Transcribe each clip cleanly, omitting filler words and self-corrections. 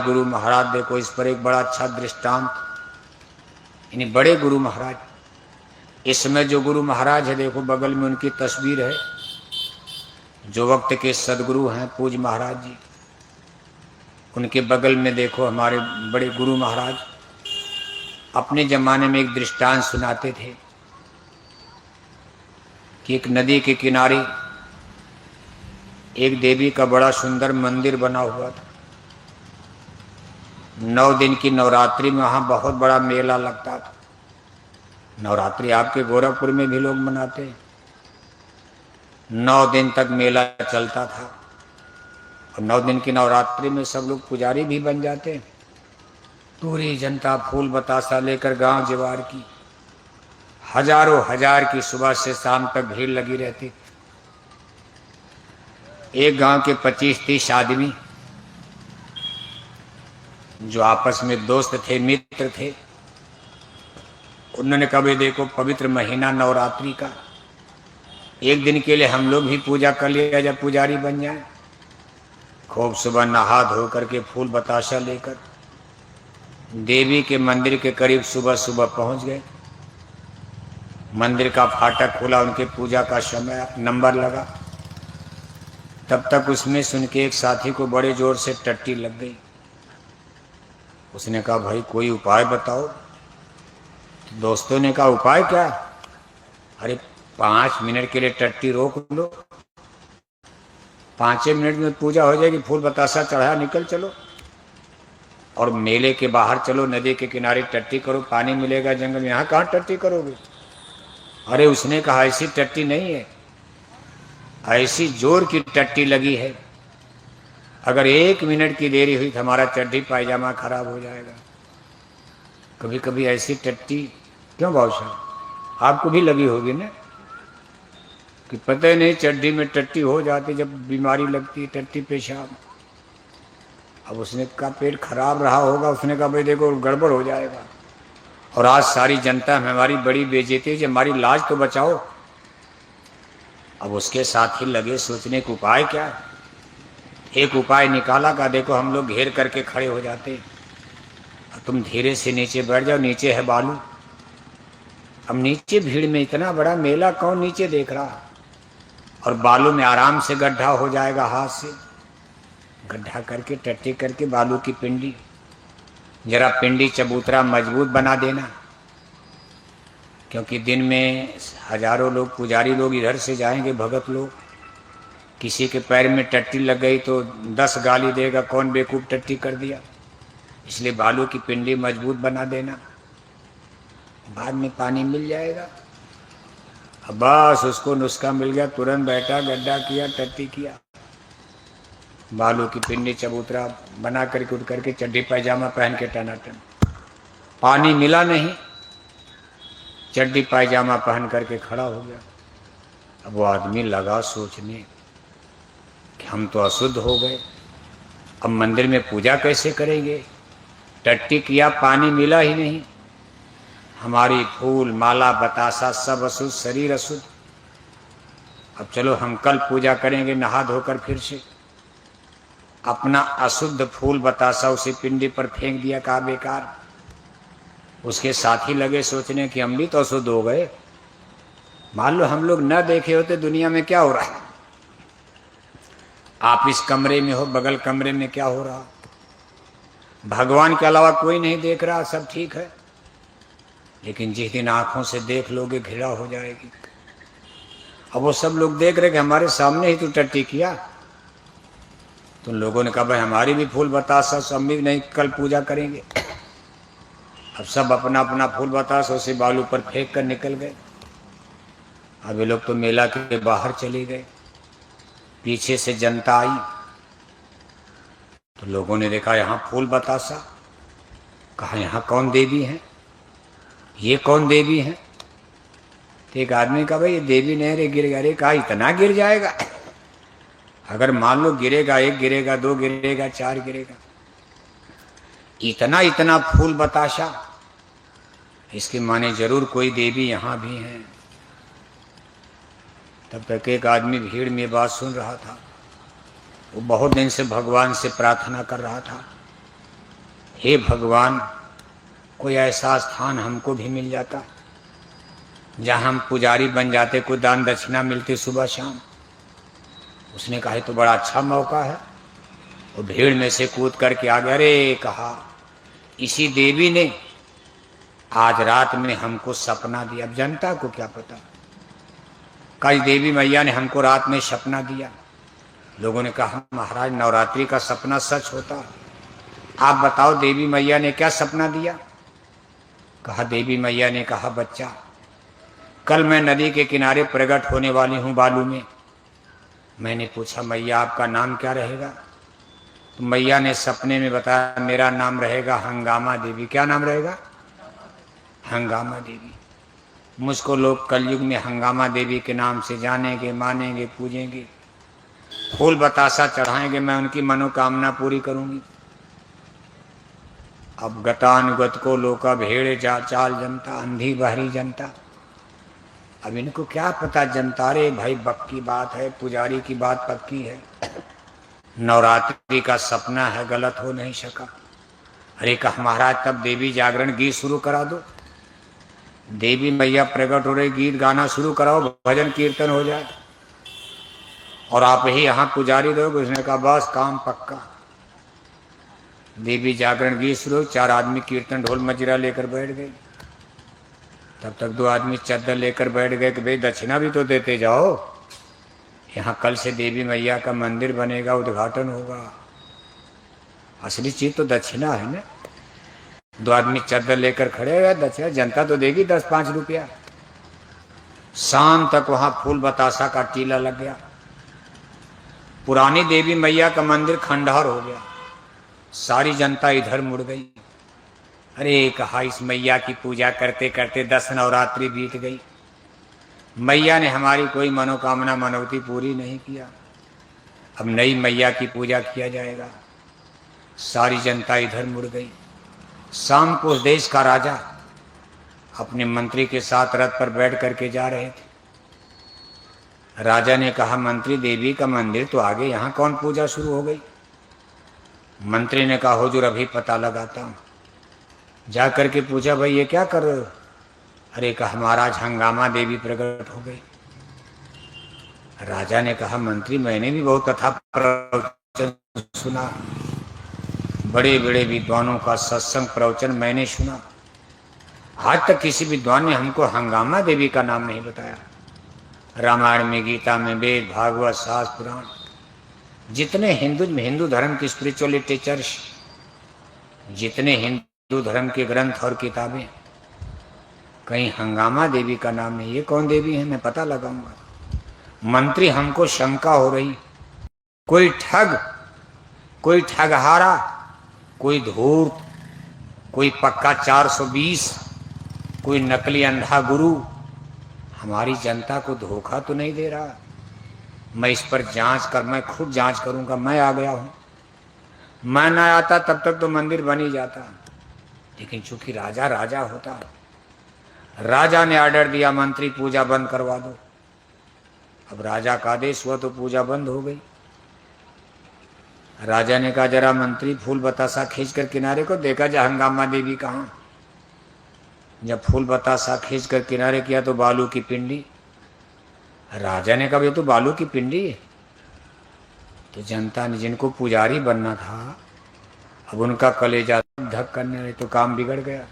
गुरु महाराज देखो, इस पर एक बड़ा अच्छा दृष्टांत, यानी बड़े गुरु महाराज। इस समय जो गुरु महाराज है देखो, बगल में उनकी तस्वीर है, जो वक्त के सदगुरु हैं पूज्य महाराज जी, उनके बगल में देखो हमारे बड़े गुरु महाराज अपने जमाने में एक दृष्टांत सुनाते थे कि एक नदी के किनारे एक देवी का बड़ा सुंदर मंदिर बना हुआ था। 9 दिन की नवरात्रि में वहां बहुत बड़ा मेला लगता था। नवरात्रि आपके गोरखपुर में भी लोग मनाते हैं। 9 दिन तक मेला चलता था और 9 दिन की नवरात्रि में सब लोग पुजारी भी बन जाते हैं। पूरी जनता फूल बतासा लेकर गांव जवार की हजारों हजार की सुबह से शाम तक भीड़ लगी रहती। एक गांव के 25-30 आदमी जो आपस में दोस्त थे, मित्र थे, उन्होंने कभी देखो पवित्र महीना नवरात्रि का, एक दिन के लिए हम लोग भी पूजा कर लिया, जब पुजारी बन जाए। खूब सुबह नहा धो करके फूल बताशा लेकर देवी के मंदिर के करीब सुबह सुबह पहुंच गए। मंदिर का फाटक खुला, उनके पूजा का समय नंबर लगा। तब तक उसमें सुन के एक साथी को बड़े जोर से टट्टी लग गई। उसने कहा भाई कोई उपाय बताओ। दोस्तों ने कहा उपाय क्या? अरे 5 मिनट के लिए टट्टी रोक लो, 5 मिनट में पूजा हो जाएगी, फूल बतासा चढ़ाया, निकल चलो और मेले के बाहर चलो, नदी के किनारे टट्टी करो, पानी मिलेगा जंगल में, यहाँ कहाँ टट्टी करोगे? अरे उसने कहा ऐसी टट्टी नहीं है, ऐसी जोर की टट्टी लगी है, अगर 1 मिनट की देरी हुई तो हमारा चड्ढी पायजामा खराब हो जाएगा। कभी कभी ऐसी टट्टी, क्यों भाव साहब आपको भी लगी होगी ना, कि पता ही नहीं चड्ढी में टट्टी हो जाती जब बीमारी लगती है, टट्टी पेशाब। अब उसने कहा पेट खराब रहा होगा, उसने कहा भाई देखो गड़बड़ हो जाएगा और आज सारी जनता में हमारी बड़ी बेइज्जती है, हमारी लाज तो बचाओ। अब उसके साथ ही लगे सोचने का उपाय क्या है। एक उपाय निकाला, का देखो हम लोग घेर करके खड़े हो जाते, तुम धीरे से नीचे बैठ जाओ, नीचे है बालू। अब नीचे भीड़ में इतना बड़ा मेला कौन नीचे देख रहा, और बालू में आराम से गड्ढा हो जाएगा, हाथ से गड्ढा करके टट्टी करके बालू की पिंडी, जरा पिंडी चबूतरा मजबूत बना देना, क्योंकि दिन में हजारों लोग पुजारी लोग इधर से जाएंगे, भगत लोग, किसी के पैर में टट्टी लग गई तो 10 गाली देगा, कौन बेवकूफ टट्टी कर दिया। इसलिए बालू की पिंडी मजबूत बना देना, बाद में पानी मिल जाएगा। अब बस उसको नुस्खा मिल गया, तुरंत बैठा, गड्ढा किया, टट्टी किया, बालू की पिंडी चबूतरा बना करके उठ करके चड्डी पायजामा पहन के टनाटन। पानी मिला नहीं, चड्डी पायजामा पहन करके खड़ा हो गया। अब वो आदमी लगा सोचने कि हम तो अशुद्ध हो गए, अब मंदिर में पूजा कैसे करेंगे? टट्टी किया, पानी मिला ही नहीं, हमारी फूल माला बतासा सब अशुद्ध, शरीर अशुद्ध। अब चलो हम कल पूजा करेंगे नहा धोकर फिर से। अपना अशुद्ध फूल बतासा उसी पिंडी पर फेंक दिया, कहा बेकार। उसके साथी लगे सोचने कि हम भी तो अशुद्ध हो गए, मान लो हम लोग न देखे होते दुनिया में क्या हो रहा है। आप इस कमरे में हो, बगल कमरे में क्या हो रहा, भगवान के अलावा कोई नहीं देख रहा, सब ठीक है। लेकिन जिस दिन आंखों से देख लोगे घृणा हो जाएगी। अब वो सब लोग देख रहे कि हमारे सामने ही तो टट्टी किया। तो लोगों ने कहा भाई हमारी भी फूल बतासा, हम भी नहीं कल पूजा करेंगे। अब सब अपना अपना फूल बतासा उसे बालू पर फेंक कर निकल गए। अब ये लोग तो मेला के बाहर चले गए, पीछे से जनता आई तो लोगों ने देखा यहाँ फूल बतासा, कहा यहाँ कौन देवी है, ये कौन देवी है? तो एक आदमी कहा भाई ये देवी नहीं रे, गिर गया रे। कहा इतना गिर जाएगा? अगर मान लो गिरेगा, 1 गिरेगा, 2 गिरेगा, 4 गिरेगा, इतना इतना फूल बताशा, इसके माने जरूर कोई देवी यहाँ भी है। तब तक एक आदमी भीड़ में बात सुन रहा था, वो बहुत दिन से भगवान से प्रार्थना कर रहा था हे भगवान, कोई ऐसा स्थान हमको भी मिल जाता जहां हम पुजारी बन जाते, कोई दान दक्षिणा मिलती सुबह शाम। उसने कहा तो बड़ा अच्छा मौका है। वो भीड़ में से कूद करके आ गया। अरे कहा, इसी देवी ने आज रात में हमको सपना दिया। अब जनता को क्या पता, कल देवी मैया ने हमको रात में सपना दिया। लोगों ने कहा महाराज, नवरात्रि का सपना सच होता, आप बताओ देवी मैया ने क्या सपना दिया। कहा देवी मैया ने कहा, बच्चा कल मैं नदी के किनारे प्रकट होने वाली हूं बालू में। मैंने पूछा मैया आपका नाम क्या रहेगा। तो मैया ने सपने में बताया मेरा नाम रहेगा हंगामा देवी। क्या नाम रहेगा? हंगामा देवी। मुझको लोग कलयुग में हंगामा देवी के नाम से जानेंगे, मानेंगे, पूजेंगे, फूल बतासा चढ़ाएंगे, मैं उनकी मनोकामना पूरी करूंगी। अब गतानुगत को लोका भेड़ चाल जनता, अंधी बहरी जनता। अब इनको क्या पता जनता, रे भाई बक की बात है, पुजारी की बात पक्की है, नवरात्रि का सपना है, गलत हो नहीं सका। अरे कहा महाराज तब देवी जागरण गीत शुरू करा दो। देवी मैया प्रकट हो रही, गीत गाना शुरू कराओ, भजन कीर्तन हो जाए और आप ही यहाँ पुजारी दोगे। उसने कहा बस काम पक्का। देवी जागरण गीत शुरू, 4 आदमी कीर्तन ढोल मजीरा लेकर बैठ गए। तब तक 2 आदमी चद्दर लेकर बैठ गए कि भाई दक्षिणा भी तो देते जाओ, यहाँ कल से देवी मैया का मंदिर बनेगा, उद्घाटन होगा, असली चीज तो दक्षिणा है ना। 2 आदमी चद्दर लेकर खड़े हुए, दक्षिणा जनता तो देगी 10-5 रुपया। शाम तक वहां फूल बतासा का टीला लग गया। पुरानी देवी मैया का मंदिर खंडहर हो गया। सारी जनता इधर मुड़ गई। अरे कहा इस मैया की पूजा करते करते 10 नवरात्रि बीत गई, मैया ने हमारी कोई मनोकामना मनोती पूरी नहीं किया। अब नई मैया की पूजा किया जाएगा। सारी जनता इधर मुड़ गई। शाम को उस देश का राजा अपने मंत्री के साथ रथ पर बैठ करके जा रहे थे। राजा ने कहा मंत्री देवी का मंदिर तो आगे, यहाँ कौन पूजा शुरू हो गई। मंत्री ने कहा हुजूर अभी पता लगाता हूँ। जा करके पूछा भाई ये क्या कर रहे हो। अरे कहा महाराज हंगामा देवी प्रकट हो गई। राजा ने कहा मंत्री मैंने भी बहुत कथा प्रवचन सुना, बड़े बड़े विद्वानों का सत्संग प्रवचन मैंने सुना, आज तक किसी विद्वान ने हमको हंगामा देवी का नाम नहीं बताया। रामायण में, गीता में, वेद, भागवत, शास्त्र, पुराण, जितने हिंदू धर्म की स्पिरिचुअल लिटरेचर्स, जितने हिंदू धर्म के ग्रंथ और किताबें, कहीं हंगामा देवी का नाम नहीं। ये कौन देवी है, मैं पता लगाऊंगा। मंत्री हमको शंका हो रही, कोई ठग, कोई ठगहारा, कोई धूर्त, कोई पक्का 420, कोई नकली अंधा गुरु हमारी जनता को धोखा तो नहीं दे रहा। मैं इस पर मैं खुद जांच करूंगा। मैं आ गया हूं, मैं ना आता तब तक तो मंदिर बन ही जाता, लेकिन चूंकि राजा राजा होता, राजा ने ऑर्डर दिया मंत्री पूजा बंद करवा दो। अब राजा का आदेश हुआ तो पूजा बंद हो गई। राजा ने कहा जरा मंत्री फूल बतासा खींच कर किनारे को देखा जा हंगामा देवी कहाँ। जब फूल बतासा खींच कर किनारे किया तो बालू की पिंडी। राजा ने कहा ये तो बालू की पिंडी है। तो जनता ने, जिनको पुजारी बनना था, अब उनका कलेजा धक करने लगे तो काम बिगड़ गया।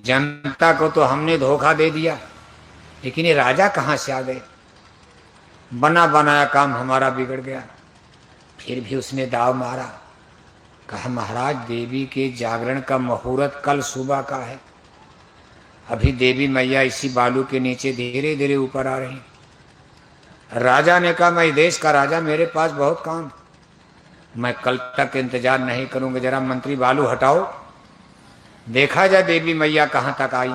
जनता को तो हमने धोखा दे दिया, लेकिन ये राजा कहाँ से आ गए। बना बनाया काम हमारा बिगड़ गया। फिर भी उसने दाव मारा, कहा महाराज देवी के जागरण का मुहूर्त कल सुबह का है, अभी देवी मैया इसी बालू के नीचे धीरे धीरे ऊपर आ रही। राजा ने कहा मैं देश का राजा, मेरे पास बहुत काम, मैं कल तक इंतजार नहीं करूंगा, जरा मंत्री बालू हटाओ, देखा जाए देवी मैया कहाँ तक आई।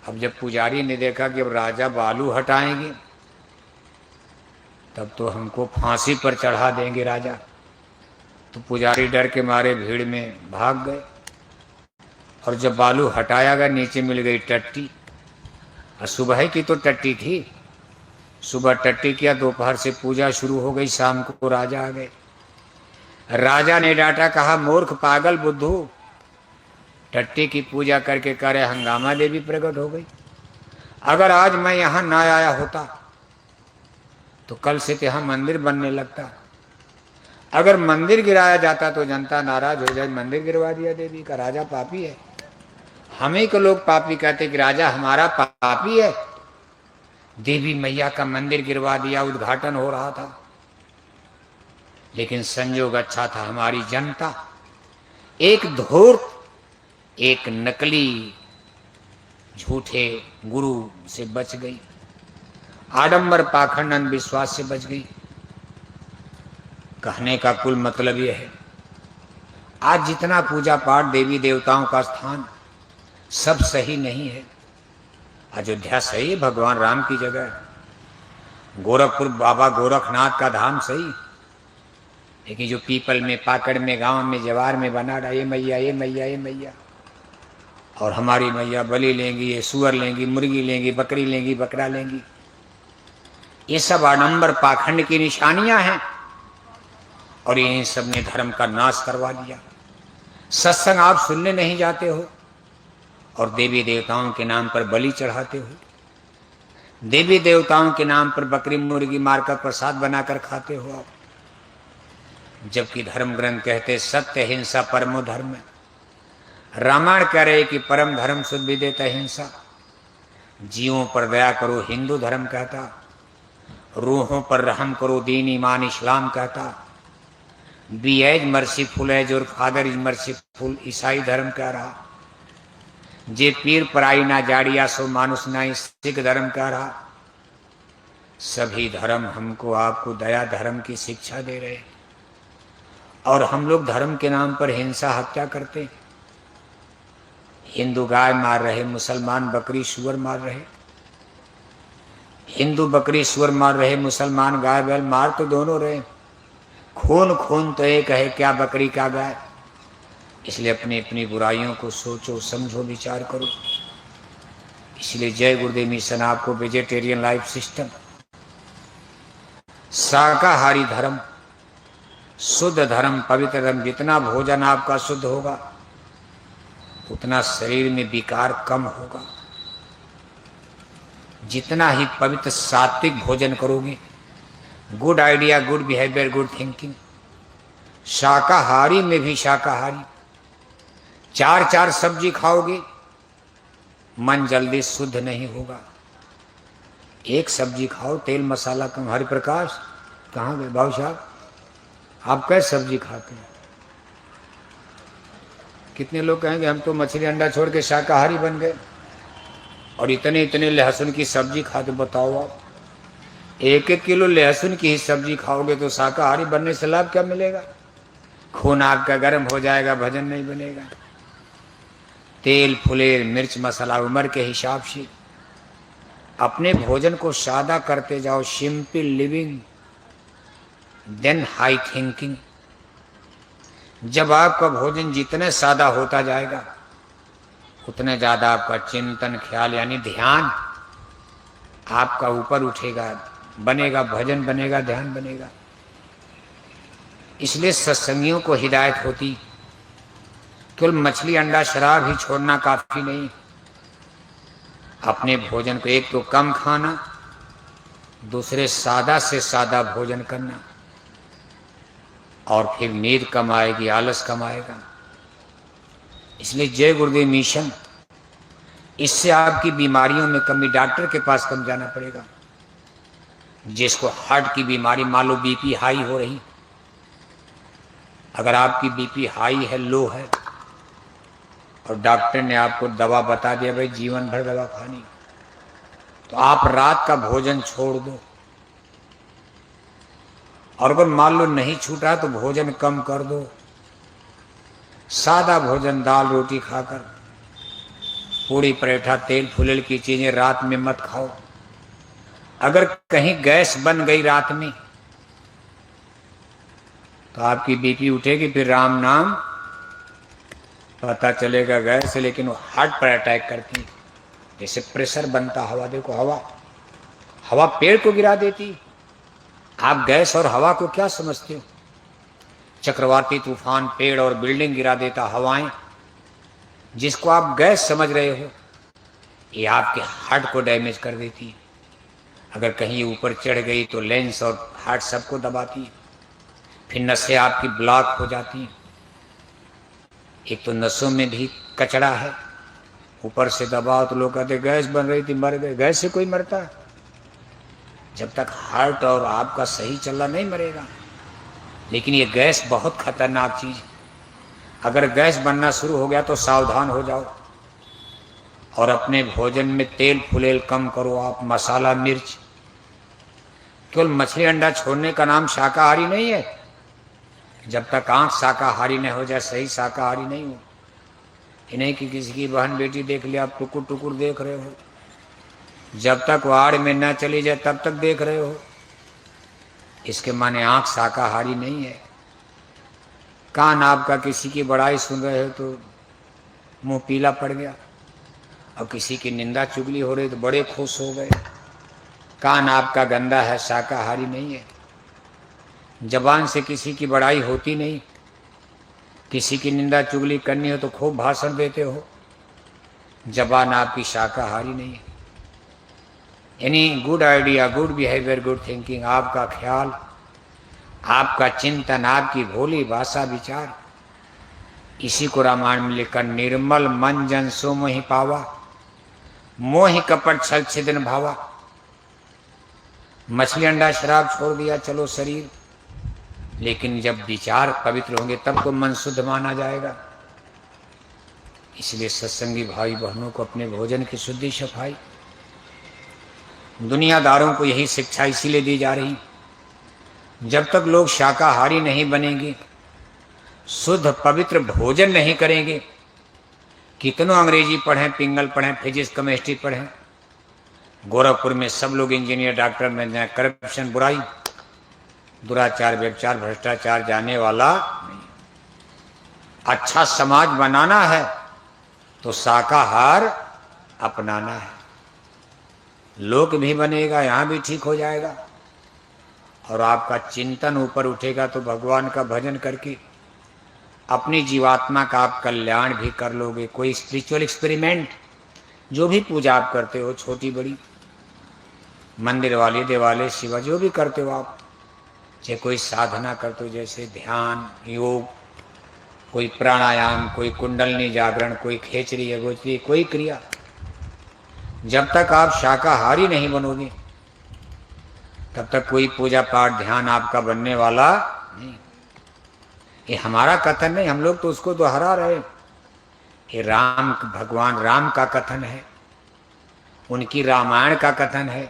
अब जब पुजारी ने देखा कि अब राजा बालू हटाएंगे तब तो हमको फांसी पर चढ़ा देंगे राजा, तो पुजारी डर के मारे भीड़ में भाग गए। और जब बालू हटाया गया नीचे मिल गई टट्टी, और सुबह की तो टट्टी थी। सुबह टट्टी किया, दोपहर से पूजा शुरू हो गई, शाम को राजा आ गए। राजा ने डांटा, कहा मूर्ख पागल बुद्धू, टट्टी की पूजा करके करे हंगामा देवी प्रकट हो गई। अगर आज मैं यहां ना आया होता तो कल से तो यहां मंदिर बनने लगता। अगर मंदिर गिराया जाता तो जनता नाराज हो जाए, मंदिर गिरवा दिया देवी का, राजा पापी है। हमें को लोग पापी कहते कि राजा हमारा पापी है। देवी मैया का मंदिर गिरवा दिया, उद्घाटन हो रहा था। लेकिन संयोग अच्छा था, हमारी जनता एक धूर्त, एक नकली झूठे गुरु से बच गई, आडंबर पाखंड अंधविश्वास से बच गई। कहने का कुल मतलब यह है, आज जितना पूजा पाठ देवी देवताओं का स्थान सब सही नहीं है। अयोध्या सही है, भगवान राम की जगह है। गोरखपुर बाबा गोरखनाथ का धाम सही, लेकिन जो पीपल में, पाकड़ में, गांव में, जवार में बना रहा, ये मैया ये मैया ये मैया, और हमारी मैया बलि लेंगी, ये सुअर लेंगी, मुर्गी लेंगी, बकरी लेंगी, बकरा लेंगी, ये सब आडंबर पाखंड की निशानियां हैं। और यही सब ने धर्म का नाश करवा दिया। सत्संग आप सुनने नहीं जाते हो और देवी देवताओं के नाम पर बलि चढ़ाते हो, देवी देवताओं के नाम पर बकरी मुर्गी मारकर प्रसाद बनाकर खाते हो आप। जबकि धर्म ग्रंथ कहते सत्य हिंसा परमो धर्म है। रामायण कह रहे कि परम धर्म सुध विदित हिंसा। जीवों पर दया करो हिंदू धर्म कहता, रूहों पर रहम करो दीन ईमान इस्लाम कहता, बी एज मर्सीफुल एज और फादर इज मर्सीफुल ईसाई धर्म कह रहा, जे पीर पराई ना जाड़िया सो मानुष ना सिख धर्म कह रहा। सभी धर्म हमको आपको दया धर्म की शिक्षा दे रहे, और हम लोग धर्म के नाम पर हिंसा हत्या करते। हिंदू गाय मार रहे, मुसलमान बकरी सुअर मार रहे। हिंदू बकरी सुअर मार रहे, मुसलमान गाय बैल मार तो दोनों रहे। खून खून तो एक है, क्या बकरी क्या गाय। इसलिए अपनी अपनी बुराइयों को सोचो, समझो, विचार करो। इसलिए जय गुरुदेव मिशन आपको वेजिटेरियन लाइफ सिस्टम, शाकाहारी धर्म, शुद्ध धर्म, पवित्र धर्म। जितना भोजन आपका शुद्ध होगा उतना शरीर में विकार कम होगा। जितना ही पवित्र सात्विक भोजन करोगे, good idea, good behaviour, good thinking. शाकाहारी में भी शाकाहारी, चार चार सब्जी खाओगे, मन जल्दी शुद्ध नहीं होगा। एक सब्जी खाओ, तेल मसाला कम। हरि प्रकाश कहाँ गए बाबू साहब? आप कैसे सब्जी खाते हैं? कितने लोग कहेंगे हम तो मछली अंडा छोड़ के शाकाहारी बन गए और इतने इतने लहसुन की सब्जी खाते। बताओ आप, एक एक किलो लहसुन की ही सब्जी खाओगे तो शाकाहारी बनने से लाभ क्या मिलेगा? खून आपका गर्म हो जाएगा, भजन नहीं बनेगा। तेल फुलेर मिर्च मसाला उम्र के हिसाब से अपने भोजन को सादा करते जाओ। Simple living then high thinking. जब आपका भोजन जितने सादा होता जाएगा उतने ज्यादा आपका चिंतन ख्याल यानी ध्यान आपका ऊपर उठेगा, बनेगा, भजन बनेगा, ध्यान बनेगा। इसलिए सत्संगियों को हिदायत होती, केवल मछली अंडा शराब ही छोड़ना काफी नहीं। अपने भोजन को एक तो कम खाना, दूसरे सादा से सादा भोजन करना, और फिर नींद कम आएगी, आलस कम आएगा। इसलिए जय गुरुदेव मिशन, इससे आपकी बीमारियों में कमी, डॉक्टर के पास कम जाना पड़ेगा। जिसको हार्ट की बीमारी, मान लो बीपी हाई हो रही, अगर आपकी बीपी हाई है, लो है, और डॉक्टर ने आपको दवा बता दिया भाई जीवन भर दवा खानी, तो आप रात का भोजन छोड़ दो। और अगर मान लो नहीं छूटा तो भोजन कम कर दो। सादा भोजन, दाल रोटी खाकर, पूड़ी पराठा तेल फुलेल की चीजें रात में मत खाओ। अगर कहीं गैस बन गई रात में तो आपकी बीपी उठेगी, फिर राम नाम पता चलेगा गैस, लेकिन वो हार्ट पर अटैक करती। जैसे प्रेशर बनता, हवा देखो, हवा पेड़ को गिरा देती। आप गैस और हवा को क्या समझते हो? चक्रवाती तूफान पेड़ और बिल्डिंग गिरा देता, हवाएं, जिसको आप गैस समझ रहे हो, ये आपके हार्ट को डैमेज कर देती है। अगर कहीं ऊपर चढ़ गई तो लेंस और हार्ट सबको दबाती है, फिर नसें आपकी ब्लॉक हो जाती हैं। एक तो नसों में भी कचरा है, ऊपर से दबाव तो लोग कहते गैस बन रही थी मर गए। गैस से कोई मरता है? जब तक हार्ट और आपका सही चलना नहीं मरेगा। लेकिन ये गैस बहुत खतरनाक चीज है। अगर गैस बनना शुरू हो गया तो सावधान हो जाओ और अपने भोजन में तेल फुलेल कम करो। आप मसाला मिर्च, केवल मछली अंडा छोड़ने का नाम शाकाहारी नहीं है। जब तक आंख शाकाहारी नहीं हो जाए, सही शाकाहारी नहीं हो। ये नहीं कि किसी की बहन बेटी देख लिया आप टुकुर टुकुर देख रहे हो, जब तक वाड़ में न चली जाए तब तक देख रहे हो, इसके माने आंख शाकाहारी नहीं है। कान आपका किसी की बड़ाई सुन रहे हो तो मुंह पीला पड़ गया, और किसी की निंदा चुगली हो रही तो बड़े खुश हो गए। कान आपका गंदा है, शाकाहारी नहीं है। जबान से किसी की बड़ाई होती नहीं, किसी की निंदा चुगली करनी हो तो खूब भाषण देते हो, जबान आपकी शाकाहारी नहीं है। यानी good idea, good behaviour, good thinking, आपका ख्याल, आपका चिंतन, आपकी भोली भाषा विचार, इसी को रामायण में लिखा, निर्मल मन जन सो मोहि पावा, मोहि कपट छल छिदन भावा। मछली अंडा शराब छोड़ दिया, चलो शरीर, लेकिन जब विचार पवित्र होंगे तब तो मन शुद्ध माना जाएगा। इसलिए सत्संगी भाई बहनों को अपने भोजन की शुद्धि सफाई, दुनियादारों को यही शिक्षा इसीलिए दी जा रही। जब तक लोग शाकाहारी नहीं बनेंगे, शुद्ध पवित्र भोजन नहीं करेंगे, कितनों अंग्रेजी पढ़ें, पिंगल पढ़ें, फिजिक्स केमिस्ट्री पढ़ें, गोरखपुर में सब लोग इंजीनियर डॉक्टर बन जाए, करप्शन बुराई दुराचार व्यभिचार भ्रष्टाचार जाने वाला नहीं। अच्छा समाज बनाना है तो शाकाहार अपनाना है, लोक भी बनेगा, यहां भी ठीक हो जाएगा। और आपका चिंतन ऊपर उठेगा तो भगवान का भजन करके अपनी जीवात्मा का आप कल्याण भी कर लोगे। कोई स्पिरिचुअल एक्सपेरिमेंट, जो भी पूजा आप करते हो, छोटी बड़ी, मंदिर वाले देवालय शिवा, जो भी करते हो आप, चाहे कोई साधना करते हो जैसे ध्यान योग, कोई प्राणायाम, कोई कुंडलनी जागरण, कोई खेचरी अगोचरी, कोई क्रिया, जब तक आप शाकाहारी नहीं बनोगे तब तक कोई पूजा पाठ ध्यान आपका बनने वाला नहीं। ये हमारा कथन नहीं, हम लोग तो उसको दोहरा रहे। ये राम, भगवान राम का कथन है, उनकी रामायण का कथन है,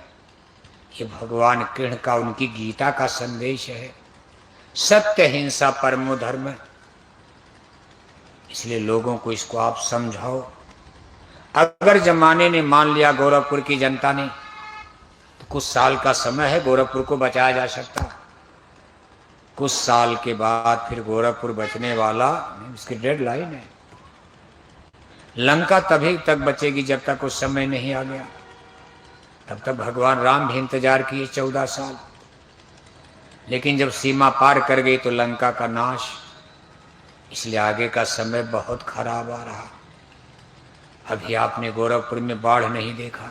ये भगवान कृष्ण का, उनकी गीता का संदेश है, सत्य हिंसा परमो धर्म। इसलिए लोगों को इसको आप समझाओ। अगर जमाने ने मान लिया, गोरखपुर की जनता ने, तो कुछ साल का समय है, गोरखपुर को बचाया जा सकता। कुछ साल के बाद फिर गोरखपुर बचने वाला, इसकी डेडलाइन है। लंका तभी तक बचेगी जब तक उस समय नहीं आ गया। तब तक भगवान राम भी इंतजार किए 14 साल, लेकिन जब सीमा पार कर गई तो लंका का नाश। इसलिए आगे का समय बहुत खराब आ रहा। अभी आपने गोरखपुर में बाढ़ नहीं देखा,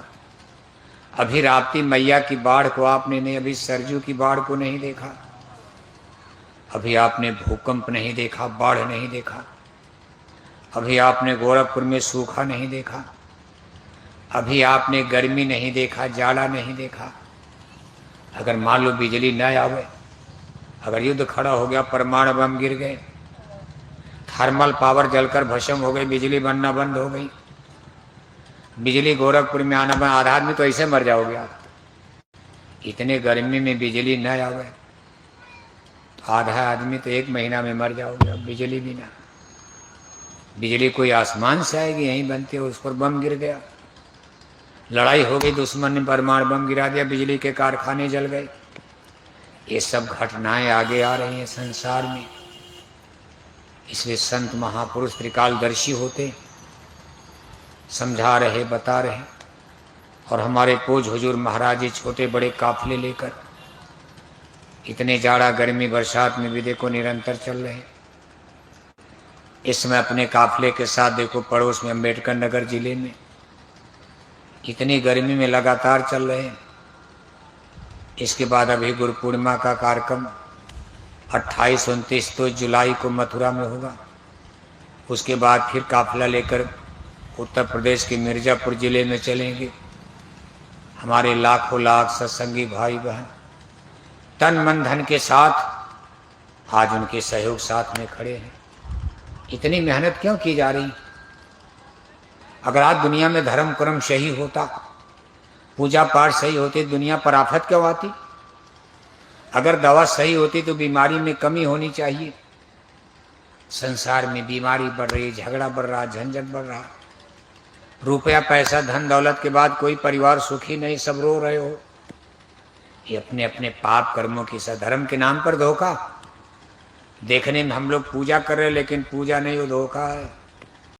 अभी राप्ती मैया की बाढ़ को आपने नहीं, अभी सरजू की बाढ़ को नहीं देखा, अभी आपने भूकंप नहीं देखा, बाढ़ नहीं देखा, अभी आपने गोरखपुर में सूखा नहीं देखा, अभी आपने गर्मी नहीं देखा, जाड़ा नहीं देखा। अगर मान लो बिजली न आवे, अगर युद्ध खड़ा हो गया, परमाणु बम गिर गए, थर्मल पावर जलकर भस्म हो गई, बिजली बनना बंद हो गई, बिजली गोरखपुर में आना बंद, आधा आदमी तो ऐसे मर जाओगे आप। इतने गर्मी में बिजली न आवे तो आधा आदमी तो 1 महीना में मर जाओगे। अब बिजली भी ना, बिजली कोई आसमान से आएगी, यहीं बनती है, उस पर बम गिर गया, लड़ाई हो गई, दुश्मन ने परमाणु बम गिरा दिया, बिजली के कारखाने जल गए। ये सब घटनाएं आगे आ रही हैं संसार में। इसलिए संत महापुरुष त्रिकालदर्शी होते, समझा रहे, बता रहे। और हमारे पूज हुजूर महाराज जी छोटे बड़े काफिले लेकर इतने जाड़ा गर्मी बरसात में भी देखो निरंतर चल रहे हैं। इसमें अपने काफिले के साथ देखो पड़ोस में अम्बेडकर नगर जिले में इतनी गर्मी में लगातार चल रहे हैं। इसके बाद अभी गुरु पूर्णिमा का कार्यक्रम 28-29 तो जुलाई को मथुरा में होगा। उसके बाद फिर काफिला लेकर उत्तर प्रदेश के मिर्जापुर जिले में चलेंगे। हमारे लाखों लाख सत्संगी भाई बहन तन मन धन के साथ आज उनके सहयोग साथ में खड़े हैं। इतनी मेहनत क्यों की जा रही? अगर आज दुनिया में धर्म कर्म सही होता, पूजा पाठ सही होती, दुनिया पर आफत क्यों आती? अगर दवा सही होती तो बीमारी में कमी होनी चाहिए। संसार में बीमारी बढ़ रही, झगड़ा बढ़ रहा, झंझट बढ़ रहा, रुपया पैसा धन दौलत के बाद कोई परिवार सुखी नहीं, सब रो रहे हो। ये अपने अपने पाप कर्मों की धर्म के नाम पर धोखा। देखने में हम लोग पूजा कर रहे हैं लेकिन पूजा नहीं, वो धोखा है।